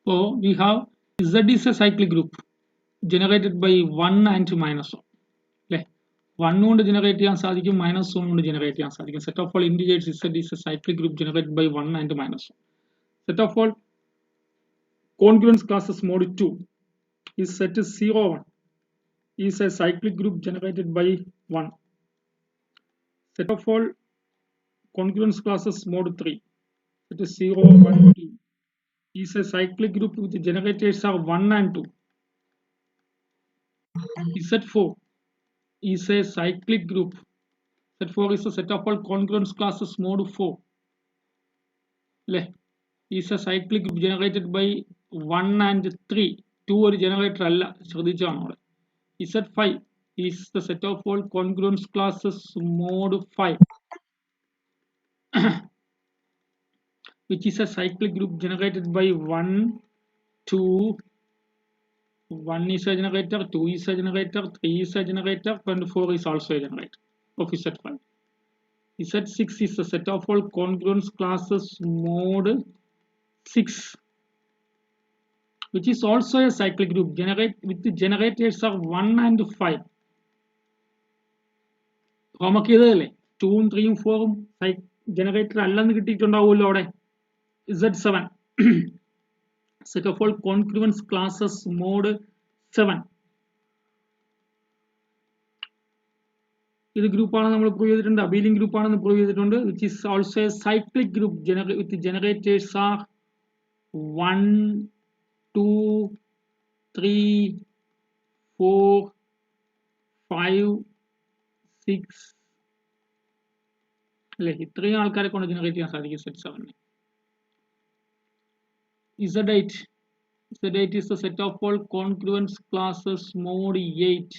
So we have Z is a cyclic group generated by 1 and minus 1. അല്ലേ, 1 കൊണ്ട് generate ചെയ്യാൻ സാധിക്കും, -1 കൊണ്ട് ജനറേറ്റ് ചെയ്യാൻ സാധിക്കും. Set of all integers Z is a cyclic group generated by 1 and -1. Set of all congruence classes mode 2 is set 0, 1 is a cyclic group generated by 1. Set of all congruence classes mode 3 set 0, 1, 2 is a cyclic group with generators are 1 and 2. Z4 is a cyclic group. Z4 is a set of all congruence classes mode 4. Is a cyclic group generated by 1 and 3. 2 ഒരു generator അല്ല, ശ്രദ്ധിച്ചാണ് അവിടെ. Z5 is the set of all congruence classes mode 5, which is a cyclic group generated by 1, 2, 1 is a generator, 2 is a generator, 3 is a generator, and 4 is also a generator of Z5. Z6 is the set of all congruence classes mode 6, which is also a cyclic group with the generators of 1 and 5. Homework ചെയ്തതല്ലേ, 2ഉം 3ഉം 4ഉം generator അല്ലെന്ന് കിട്ടിയിട്ടുണ്ടാവുമല്ലോ അവിടെ. Z7 set of all congruence classes mode 7. ഇത് ഗ്രൂപ്പാണ് നമ്മൾ prove ചെയ്തിട്ടുണ്ട്, abelian group ആണെന്ന് prove ചെയ്തിട്ടുണ്ട്. Which is also a cyclic group with generators are 1, 2, 3, 4, 5, 6 അല്ലെ, ഇത്രയും ആൾക്കാരെ കൊണ്ട് ജനറേറ്റ് ചെയ്യാൻ സാധിക്കും Z7. Z8 is the set of all congruence classes mode 8.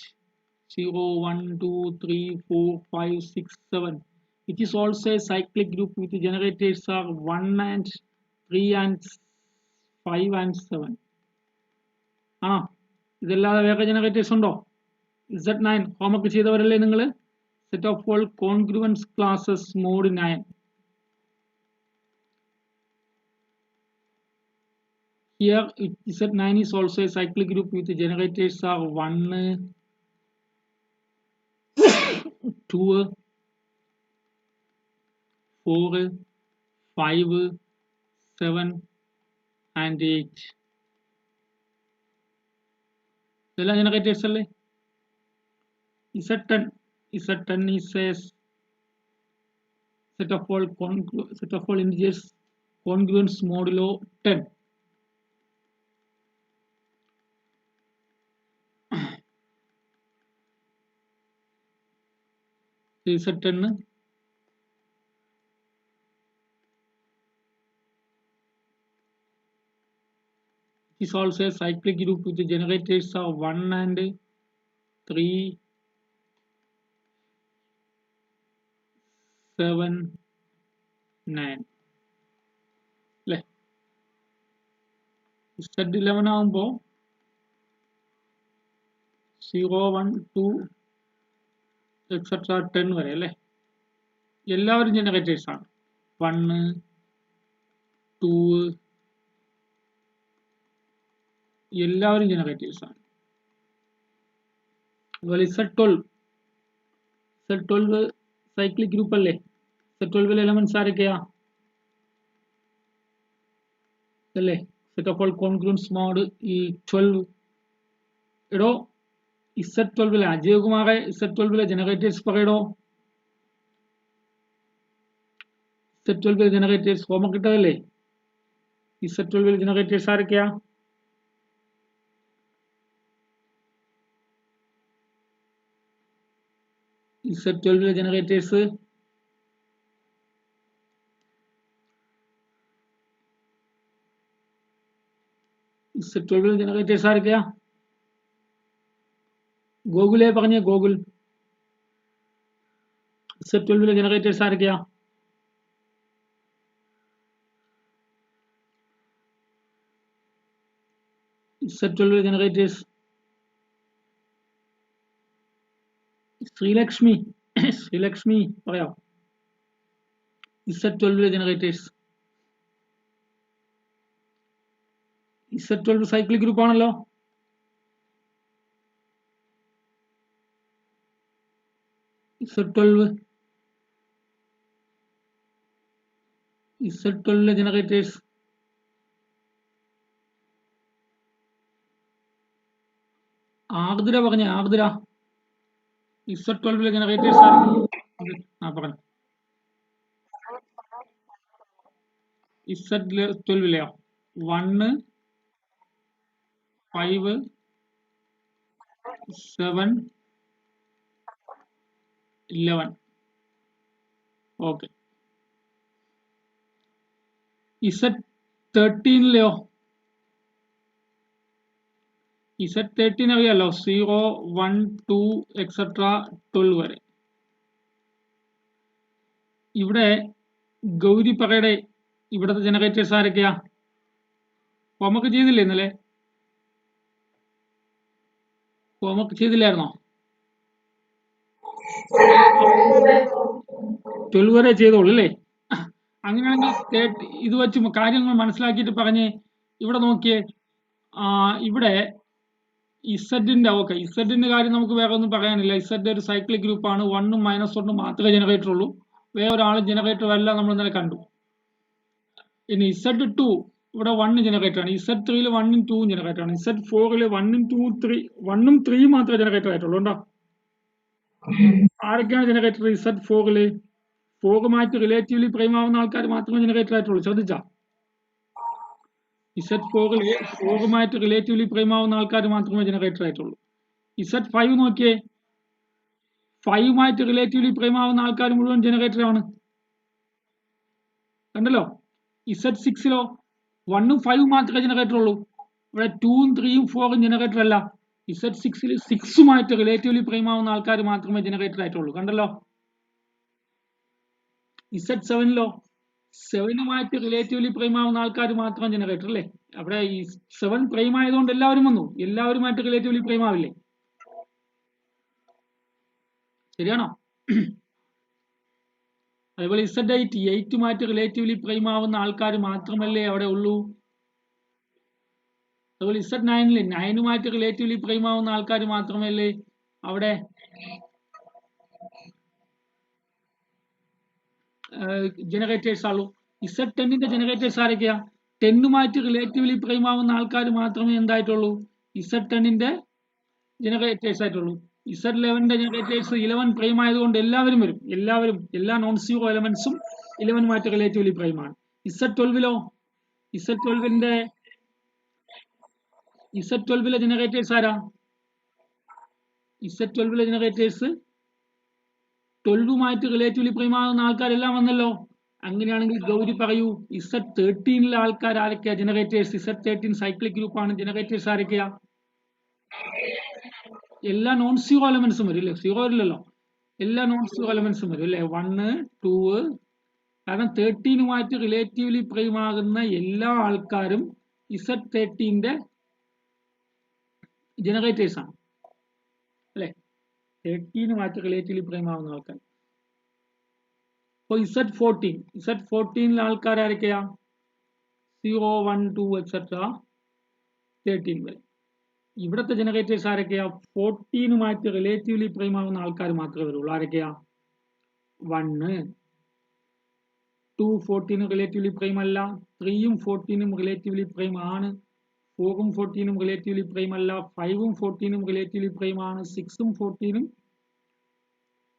0, 1, 2, 3, 4, 5, 6, 7. It is also a cyclic group with generators are 1 and 3 and 5 and 7. ഇതല്ലാതെ വേറെ generators ഉണ്ടോ? Z9 homework ചെയ്തവരല്ലേ നിങ്ങൾ? set of all congruence classes mode 9. Here Z9 is also a cyclic group with generators are 1, 2, 4, 5, 7 and 8. ഇതെല്ലാം generators അല്ലേ? Z10 is a set of all integers congruence modulo 10. Z10 is also a cyclic group with the generators of 1 and 3, 7, 9 അല്ലേ? Z11 ആകുമ്പോൾ 0, 1, 2 etcetera 10 വരെ അല്ലേ? എല്ലാവരും generators ആണ്. 1, 2 എല്ലാവരും generators ആണ്. അതുപോലെ Z12 സൈക്ലിക് ഗ്രൂപ്പ് അല്ലേ? Z12 എലമെന്റ്സ് ആരൊക്കെയാ അല്ലേ? Set of all congruence mod ഈ 12. എടോ Z12 അജയകുമാറെ Z12 ജനറേറ്റേഴ്സ് പറയടോ. Z12 generators homework കിട്ടതല്ലേ? Z12 generators ആരൊക്കെയാ? Z12 ജനറേറ്റേഴ്സ് Z12 ജനറേറ്റേഴ്സ് ആരൊക്കെയാ? ഗോകുലെ പറഞ്ഞേ, ഗോകുൽ Z12 ജനറേറ്റേഴ്സ് ആരൊക്കെയാ? Z12 ജനറേറ്റേഴ്സ് ശ്രീലക്ഷ്മി പറയാം. Z12 generators Z12 cyclic group ആണല്ലോ. Z12 ജനറേറ്റേഴ്സ് ആർദ്ര പറഞ്ഞ ആർദ്ര Z12 ജനറേറ്റേഴ്സ് പറഞ്ഞു. Z12 1 5 7 11. ഓക്കെ. Z13 Z13 അറിയാലോ, 0 1 2 എക്സെട്ര 12 വരെ. ഇവിടെ ഗൗരി പകയുടെ ഇവിടത്തെ ജനറേറ്റേഴ്സ് ആരൊക്കെയാ? ഹോംവർക്ക് ചെയ്തില്ലേ ഇന്നലെ? ഹോംവർക്ക് ചെയ്തില്ലായിരുന്നോ? 12 വരെ ചെയ്തോളൂ അല്ലേ? അങ്ങനെയാണെങ്കിൽ ഇത് വെച്ച് കാര്യങ്ങൾ മനസ്സിലാക്കിയിട്ട് പറഞ്ഞ് ഇവിടെ നോക്കിയേ. ഇവിടെ ഇസഡിന്റെ ഓക്കെ, ഇസഡിന്റെ കാര്യം നമുക്ക് വേറെ ഒന്നും പറയാനില്ല. ഇസഡ് ഒരു സൈക്ലിക് ഗ്രൂപ്പാണ്. 1ഉം -1 മാത്രമേ ജനറേറ്റർ ഉള്ളൂ. വേറെ ഒരാളും ജനറേറ്റർ അല്ല, നമ്മൾ ഇന്നലെ കണ്ടു. ഇനി Z2 ഇവിടെ 1 ജനറേറ്റർ ആണ്. Z3 1ഉം 2ഉം ജനറേറ്റർ ആണ്. Z4 1ഉം 2ഉം 1ഉം 3 മാത്രമേ ജനറേറ്റർ ആയിട്ടുള്ളൂ. ഉണ്ടോ? ആരൊക്കെയാണ് ജനറേറ്റർ? Z4 4ഉമായിട്ട് റിലേറ്റീവ്ലി പ്രൈം ആവുന്ന ആൾക്കാർ മാത്രമേ ജനറേറ്റർ ആയിട്ടുള്ളൂ. ശ്രദ്ധിച്ചാ? Z4 4ഉമായിട്ട് റിലേറ്റീവ്ലി പ്രൈം ആവുന്ന ആൾക്കാർ മാത്രമേ ജനറേറ്റർ ആയിട്ടുള്ളൂ. Z5 നോക്കിയേ, 5ഉമായിട്ട് റിലേറ്റീവ്ലി പ്രൈം ആവുന്ന ആൾക്കാർ മുഴുവൻ ജനറേറ്റർ ആണ്. കണ്ടല്ലോ. Z6 1ഉം 5ഉം മാത്രമേ ജനറേറ്റർ ഉള്ളൂ. ഇവിടെ 2ഉം 3ഉം 4ഉം ജനറേറ്റർ അല്ല. Z6 6ഉമായിട്ട് റിലേറ്റീവ്ലി പ്രൈം ആവുന്ന ആൾക്കാർ മാത്രമേ ജനറേറ്റർ ആയിട്ടുള്ളൂ. കണ്ടല്ലോ. Z7 7ഉമായിട്ട് റിലേറ്റീവ്ലി പ്രൈം ആവുന്ന ആൾക്കാർ മാത്രം ജനറേറ്റർ അല്ലേ? അവിടെ ഈ 7 പ്രൈം ആയതുകൊണ്ട് എല്ലാവരും വന്നു. എല്ലാവരുമായിട്ട് റിലേറ്റീവ്ലി പ്രൈം ആവില്ലേ? ശരിയാണോ? അതേപോലെ Z8 8ഉമായിട്ട് റിലേറ്റീവ്ലി പ്രൈം ആവുന്ന ആൾക്കാർ മാത്രമല്ലേ അവിടെ ഉള്ളൂ. അതുപോലെ Z9 9ഉമായിട്ട് റിലേറ്റീവ്ലി പ്രൈം ആവുന്ന ആൾക്കാർ മാത്രമല്ലേ അവിടെ ജനറേറ്റേഴ്സ് ആളൂ. Z10ന്റെ ജനറേറ്റേഴ്സ് ആരൊക്കെയാ? 10ഉമായിട്ട് റിലേറ്റീവ്ലി പ്രൈം ആവുന്ന ആൾക്കാർ മാത്രമേ എന്തായിട്ടുള്ളൂ? Z10ന്റെ ജനറേറ്റേഴ്സ് ആയിട്ടുള്ളൂ. Z11ന്റെ ജനറേറ്റേഴ്സ് 11 പ്രൈം ആയതുകൊണ്ട് എല്ലാവരും വരും. എല്ലാ നോൺ സീറോ എലമെന്റ്സും 11ഉമായിട്ട് റിലേറ്റീവ്ലി പ്രൈം ആണ്. Z12ലെ ജനറേറ്റേഴ്സ് ആരാ? Z12ലെ ജനറേറ്റേഴ്സ് 12ഉമായിട്ട് റിലേറ്റീവ്ലി പ്രൈം ആകുന്ന ആൾക്കാരെല്ലാം വന്നല്ലോ. അങ്ങനെയാണെങ്കിൽ ഗൗരി പറയൂ, Z13ലെ ആൾക്കാർ ആരൊക്കെയാ ജനറേറ്റേഴ്സ്? Z13 സൈക്ലിക് ഗ്രൂപ്പ് ആണ്. ജനറേറ്റേഴ്സ് ആരൊക്കെയാ? എല്ലാ നോൺ സീറോ എലമെന്റ്സും വരും അല്ലേ? സീറോ ഇല്ലല്ലോ. എല്ലാ നോൺ സീറോ എലമെന്റ്സും വരും അല്ലേ? 1 2. കാരണം 13ഉമായിട്ട് റിലേറ്റീവ്ലി പ്രൈം ആകുന്ന എല്ലാ ആൾക്കാരും Z13ന്റെ ജനറേറ്റേഴ്സ് ആണ് അല്ലെ? 13ഉമായിട്ട് റിലേറ്റീവ്ലി പ്രൈം ആവുന്ന ആൾക്കാർ. അപ്പോൾ Z14ലെ ആൾക്കാർ ആരൊക്കെയാ? 0 1 2 എക്സെട്ര 13 വരെ. ഇവിടത്തെ ജനറേറ്റേഴ്സ് ആരൊക്കെയാ? 14ഉമായിട്ട് റിലേറ്റീവ്ലി പ്രൈം ആവുന്ന ആൾക്കാർ മാത്രമേ വരുള്ളൂ. ആരൊക്കെയാ? 1 2 14 റിലേറ്റീവ്ലി പ്രൈം അല്ല. 3ഉം 14ഉം റിലേറ്റീവ്ലി പ്രൈം ആണ്. 4ഉം 14ഉം റിലേറ്റീവ്ലി പ്രൈം അല്ല. 5ഉം 14ഉം റിലേറ്റീവ്ലി പ്രൈം ആണ്. 6ഉം 14ഉം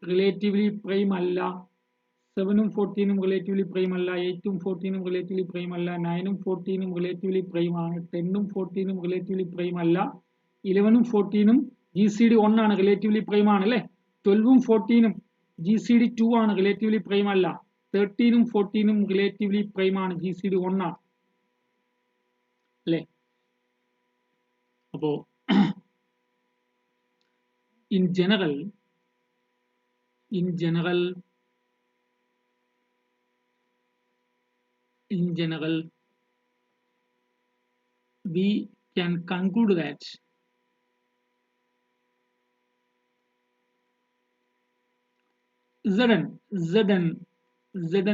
റിലേറ്റീവ്ലി പ്രൈം അല്ല. 7ഉം 14ഉം റിലേറ്റീവ്ലി പ്രൈം അല്ല. 8ഉം 14ഉം റിലേറ്റീവ്ലി പ്രൈം അല്ല. 9ഉം 14ഉം റിലേറ്റീവ്ലി പ്രൈം ആണ്. 10ഉം 14ഉം റിലേറ്റീവ്ലി പ്രൈം അല്ല. 11ഉം 14ഉം GCD 1 ആണ്, റിലേറ്റീവ്ലി പ്രൈം ആണ് അല്ലേ? 12ഉം 14ഉം GCD 2 ആണ്, റിലേറ്റീവ്ലി പ്രൈം അല്ല. 13ഉം 14ഉം റിലേറ്റീവ്ലി പ്രൈം ആണ്, GCD 1 ആണ് അല്ലേ? അപ്പോ in general we can conclude that Zn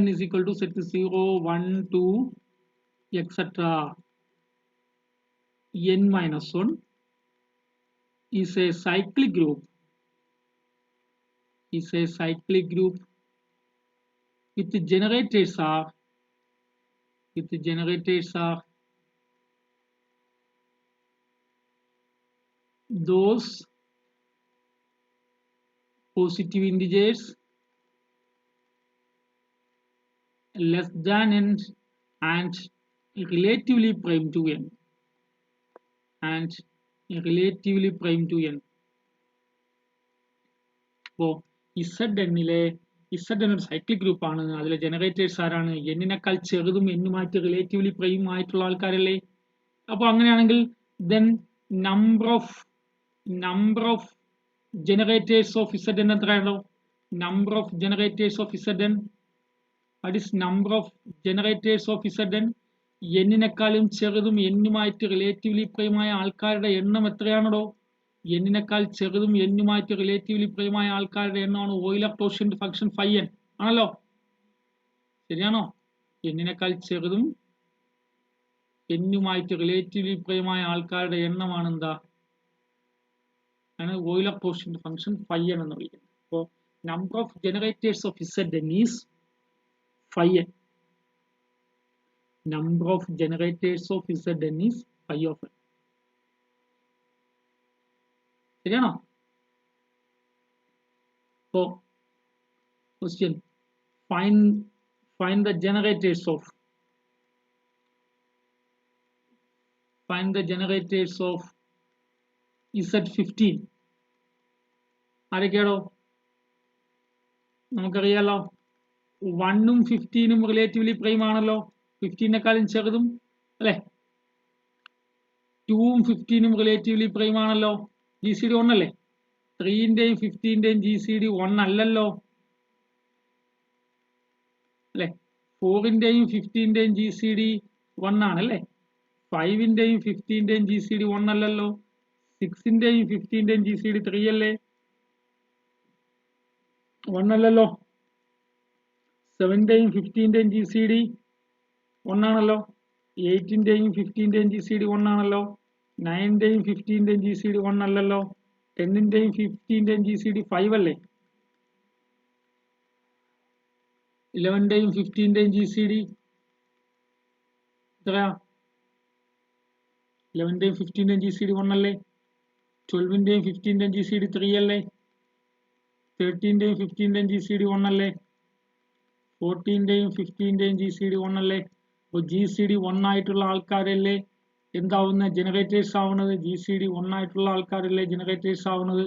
is equal to set 0 1 2 etc. n minus 1 is a cyclic group with generators are those positive integers less than n and relatively prime to n അപ്പോൾ Z ഒരു cyclic group ആണ്. അതിലെ generators ആരാണ്? എന്നിനേക്കാൾ ചെറുതും എന്നുമായിട്ട് relatively prime ആയിട്ടുള്ള ആൾക്കാരല്ലേ? അപ്പോൾ അങ്ങനെയാണെങ്കിൽ then number of generators of Zn എത്രയാണോ? number of generators of Zn, that is number of generators of Zn, എന്നിനേക്കാളും ചെറുതും എന്നുമായിട്ട് റിലേറ്റീവ്ലി പ്രൈം ആയ ആൾക്കാരുടെ എണ്ണം എത്രയാണോ? എന്നിനേക്കാൾ ചെറുതും എന്നുമായിട്ട് റിലേറ്റീവ്ലി പ്രൈം ആയ ആൾക്കാരുടെ എണ്ണമാണ് Euler quotient function phi n ആണല്ലോ. ശരിയാണോ? എന്നിനേക്കാൾ ചെറുതും എന്നുമായിട്ട് റിലേറ്റീവ്ലി പ്രൈം ആയ ആൾക്കാരുടെ എണ്ണമാണ് എന്താ? ആണ് Euler quotient function phi n എന്ന് വിളിക്കുന്നത്. അപ്പോൾ number of generators of Zn is phi n. Number of generators of Zn is phi of n. ശരിയാണോ? So question, find the generators of Z15. ആരൊക്കെയാണോ? നമുക്കറിയാലോ 1ഉം 15ഉം റിലേറ്റീവ്ലി പ്രൈം ആണല്ലോ. 15നേക്കാളും ചെറുതും അല്ലെ? 2ഉം 15ഉം relatively prime ആണല്ലോ. GCD 1 അല്ലേ? 3ന്റെയും 15ന്റെയും GCD 1 അല്ലല്ലോ അല്ലെ? 4ന്റെയും 15ന്റെയും GCD 1 ആണല്ലേ? 5ന്റെയും 15ന്റെയും GCD 1 അല്ലല്ലോ. 6ന്റെയും 15ന്റെയും GCD 3 അല്ലേ? 1 അല്ലല്ലോ. 7ന്റെയും 15ന്റെയും GCD 1 ആണല്ലോ. 8ന്റെയും 15ന്റെയും GCD 1 ആണല്ലോ. 9ന്റെയും 15ന്റെയും GCD 1 അല്ലല്ലോ. 10ന്റെയും 15ന്റെയും GCD 5 അല്ലേ? 11ന്റെയും 15ന്റെയും GCD എത്രയാ? 11ന്റെയും 15ന്റെയും GCD 1 അല്ലേ? 12ന്റെയും 15ന്റെയും GCD 3 അല്ലേ? 13ന്റെയും 15ന്റെയും GCD 1 അല്ലേ? 14ന്റെയും 15ന്റെയും GCD 1 അല്ലേ? അപ്പോൾ GCD 1 ആയിട്ടുള്ള ആൾക്കാരല്ലേ എന്താവുന്ന ജനറേറ്റേഴ്സ് ആവുന്നത്? GCD 1 ആയിട്ടുള്ള ആൾക്കാരല്ലേ ജനറേറ്റേഴ്സ് ആവുന്നത്.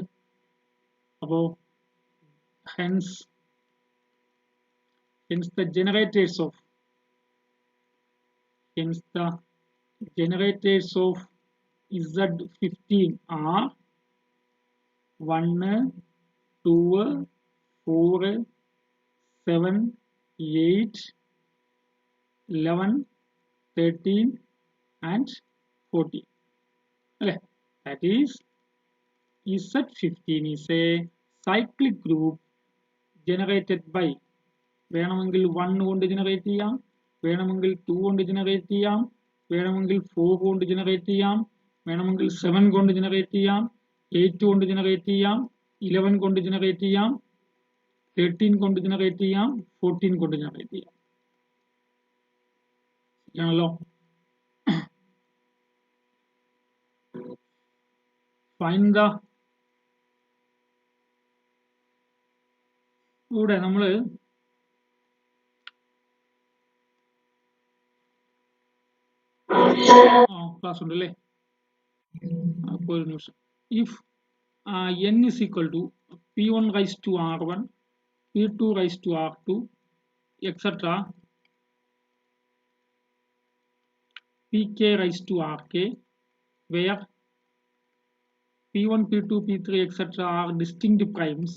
അപ്പോൾ hence the generators of Z15 are 1, 2, 4, 7, 8, 11, 13 and 14 അല്ലേ? That is Z15 is a cyclic group generated by, വേണമെങ്കിൽ 1 കൊണ്ട് ജനറേറ്റ് ചെയ്യാം, വേണമെങ്കിൽ 2 കൊണ്ട് ജനറേറ്റ് ചെയ്യാം, വേണമെങ്കിൽ 4 കൊണ്ട് ജനറേറ്റ് ചെയ്യാം, വേണമെങ്കിൽ 7 കൊണ്ട് ജനറേറ്റ് ചെയ്യാം, 8 കൊണ്ട് ജനറേറ്റ് ചെയ്യാം, 11 കൊണ്ട് ജനറേറ്റ് ചെയ്യാം, 13 കൊണ്ട് ജനറേറ്റ് ചെയ്യാം, 14 കൊണ്ട് ജനറേറ്റ് ചെയ്യാം. ആണല്ലോ. ഫൈൻഡ് ദ, ഇവിടെ നമ്മള് ക്ലാസ് ഉണ്ട് അല്ലേ? അപ്പോൾ ഒരു നിമിഷം. If n is equal to p1 raised to r1, p2 raised to r2, etc. pk raised to rk, where p1, p2, p3, etc. are distinct primes,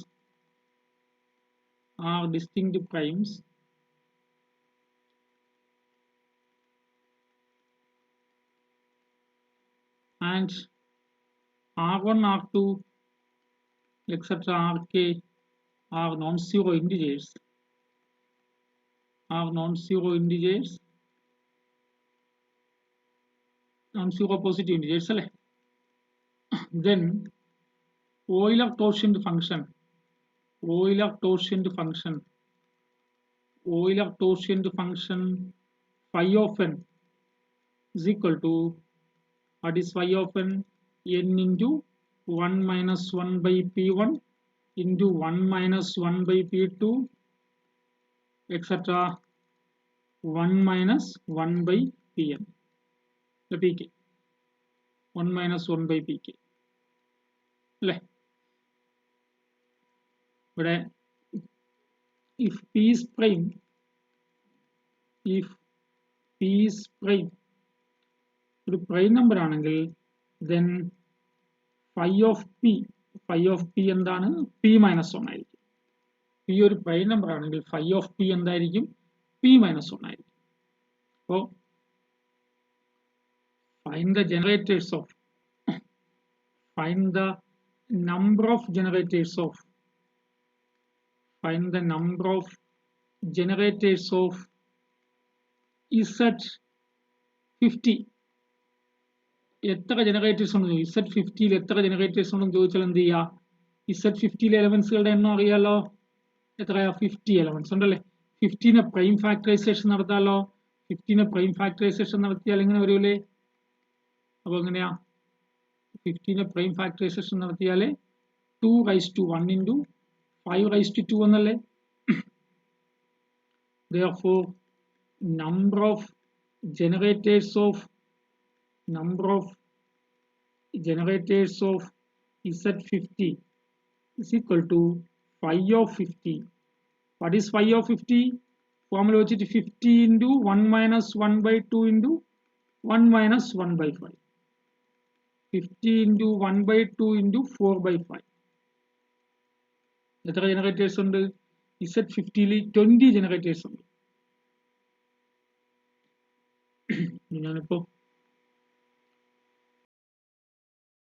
and r1, r2, etc. rk are non-zero integers, non-zero positive integers അല്ലേ. Then Euler-Quotient function phi of n is equal to, what is phi of n? N into 1 minus 1 by p1 into 1 minus 1 by p2 etc. 1 minus 1 by pn, the pk, 1 minus 1 by pk അല്ലേ. ഇവിടെ if p is prime ഒരു prime number ആണെങ്കിൽ then phi of p എന്താണ്? p minus 1 ആയിരിക്കും. p ഒരു prime number ആണെങ്കിൽ phi of p എന്തായിരിക്കും? p minus 1 ആയിരിക്കും. അപ്പോൾ find the number of generators of Z50. എത്ര ജനറേറ്റേഴ്സ് ഉണ്ടെന്ന് Z50യിൽ എത്ര ജനറേറ്റേഴ്സ് ഉണ്ടെന്ന് ചോദിച്ചാൽ എന്ത് ചെയ്യുക? Z50യിലെ എലമെന്റ്സുകളുടെ എണ്ണം അറിയാലോ. എത്രയാ? 50 എലമെന്റ്സ് ഉണ്ടല്ലേ. 50നെ പ്രൈം ഫാക്ടറൈസേഷൻ നടത്താലോ. 50നെ പ്രൈം ഫാക്ടറൈസേഷൻ നടത്തിയാൽ എങ്ങനെ വരൂലേ? അപ്പൊ എങ്ങനെയാ? 50നെ പ്രൈം ഫാക്ടറൈസേഷൻ നടത്തിയാൽ 2 raised to 1 into 5 raised to 2 എന്നല്ലേ. Therefore number of generators of Z50 is equal to phi of 50. What is phi of 50? Formula വെച്ചിട്ട് 50 into 1 minus 1 by 2 into 1 minus 1 by 5. 50 into 1 by 2 into 4 by 5. എത്ര generators ഉണ്ട്? Z50യിൽ 20 generators ഉണ്ട്. ഞാനിപ്പോ